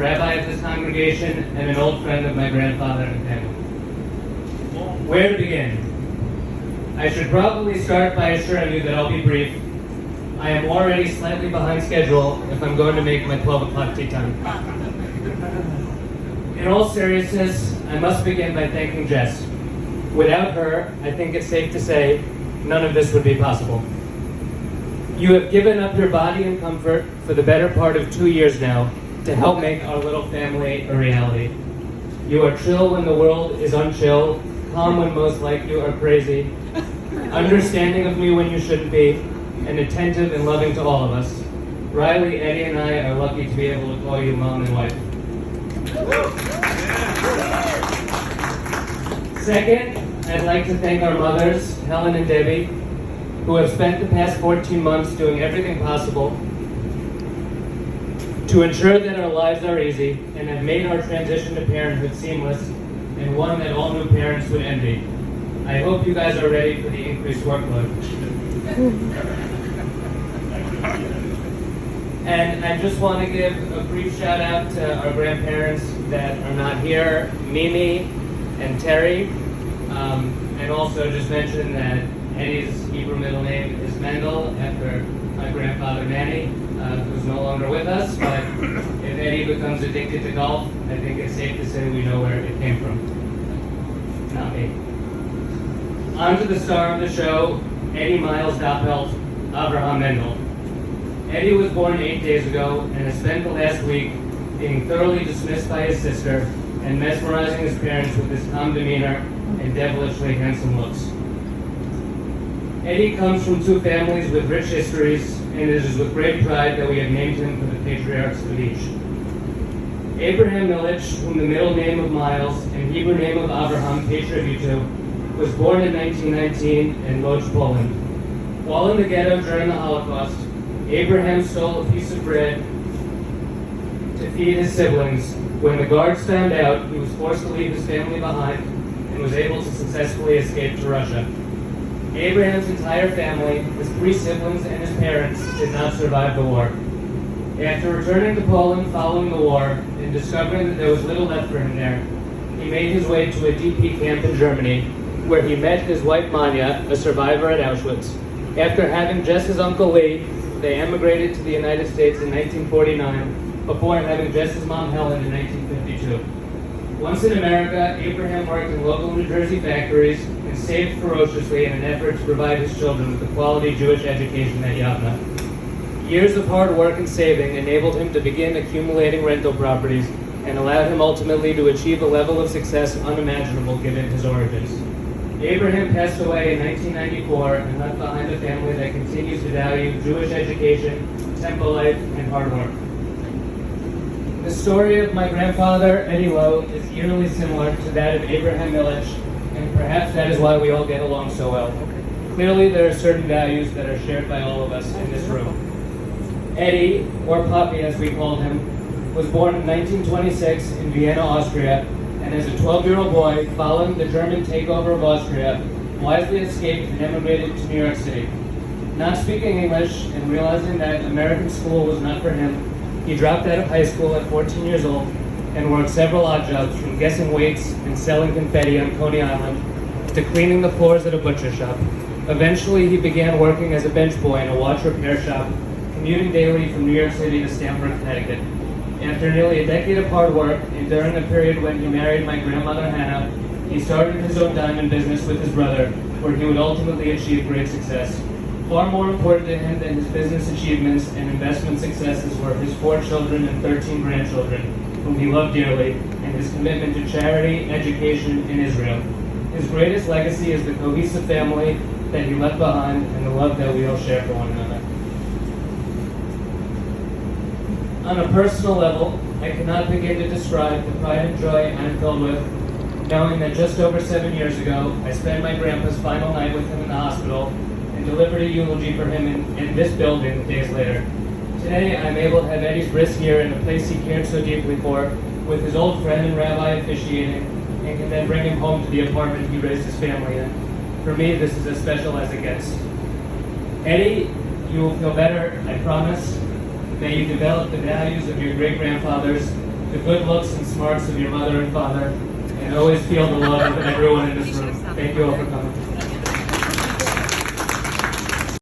rabbi of this congregation and an old friend of my grandfather and family. Where to begin? I should probably start by assuring you that I'll be brief. I am already slightly behind schedule if I'm going to make my 12 o'clock tea time. In all seriousness, I must begin by thanking Jess. Without her, I think it's safe to say, none of this would be possible. You have given up your body and comfort for the better part of 2 years now to help make our little family a reality. You are chill when the world is unchill, calm when most like you are crazy, understanding of me when you shouldn't be, and attentive and loving to all of us. Riley, Eddie, and I are lucky to be able to call you mom and wife. Second, I'd like to thank our mothers, Helen and Debbie, who have spent the past 14 months doing everything possible to ensure that our lives are easy and have made our transition to parenthood seamless and one that all new parents would envy. I hope you guys are ready for the increased workload. And I just want to give a brief shout out to our grandparents that are not here, Mimi and Terry, and also just mention that Eddie's Hebrew middle name is Mendel after my grandfather Manny, who's no longer with us, but if Eddie becomes addicted to golf, I think it's safe to say we know where it came from. Not me. On to the star of the show, Eddie Miles Doppelt, Abraham Mendel. Eddie was born 8 days ago and has spent the last week being thoroughly dismissed by his sister and mesmerizing his parents with his calm demeanor and devilishly handsome looks. Eddie comes from two families with rich histories, and it is with great pride that we have named him for the patriarchs of each. Abraham Milich, whom the middle name of Miles and Hebrew name of Abraham pay tribute to, was born in 1919 in Lodz, Poland. While in the ghetto during the Holocaust, Abraham stole a piece of bread to feed his siblings. When the guards found out, he was forced to leave his family behind and was able to successfully escape to Russia. Abraham's entire family, his 3 siblings and his parents, did not survive the war. After returning to Poland following the war and discovering that there was little left for him there, he made his way to a DP camp in Germany, where he met his wife Manya, a survivor at Auschwitz. After having just his uncle Lee, they emigrated to the United States in 1949, before having just his mom Helen in 1952. Once in America, Abraham worked in local New Jersey factories and saved ferociously in an effort to provide his children with a quality Jewish education at Yavna. Years of hard work and saving enabled him to begin accumulating rental properties and allowed him ultimately to achieve a level of success unimaginable given his origins. Abraham passed away in 1994 and left behind a family that continues to value Jewish education, temple life, and hard work. The story of my grandfather, Eddie Lowe, is eerily similar to that of Abraham Milich, and perhaps that is why we all get along so well. Clearly, there are certain values that are shared by all of us in this room. Eddie, or Papi as we called him, was born in 1926 in Vienna, Austria, and as a 12-year-old boy, following the German takeover of Austria, wisely escaped and emigrated to New York City. Not speaking English and realizing that American school was not for him, he dropped out of high school at 14 years old and worked several odd jobs, from guessing weights and selling confetti on Coney Island to cleaning the floors at a butcher shop. Eventually, he began working as a bench boy in a watch repair shop, commuting daily from New York City to Stamford, Connecticut. After nearly a decade of hard work, and during the period when he married my grandmother Hannah, he started his own diamond business with his brother, where he would ultimately achieve great success. Far more important to him than his business achievements and investment successes were his 4 children and 13 grandchildren, whom he loved dearly, and his commitment to charity, education, and Israel. His greatest legacy is the cohesive family that he left behind and the love that we all share for one another. On a personal level, I cannot begin to describe the pride and joy I'm filled with, knowing that just over 7 years ago, I spent my grandpa's final night with him in the hospital and delivered a eulogy for him in this building days later. Today, I'm able to have Eddie's bris here in a place he cared so deeply for, with his old friend and rabbi officiating, and can then bring him home to the apartment he raised his family in. For me, this is as special as it gets. Eddie, you will feel better, I promise. May you develop the values of your great-grandfathers, the good looks and smarts of your mother and father, and always feel the love of everyone in this room. Thank you all for coming.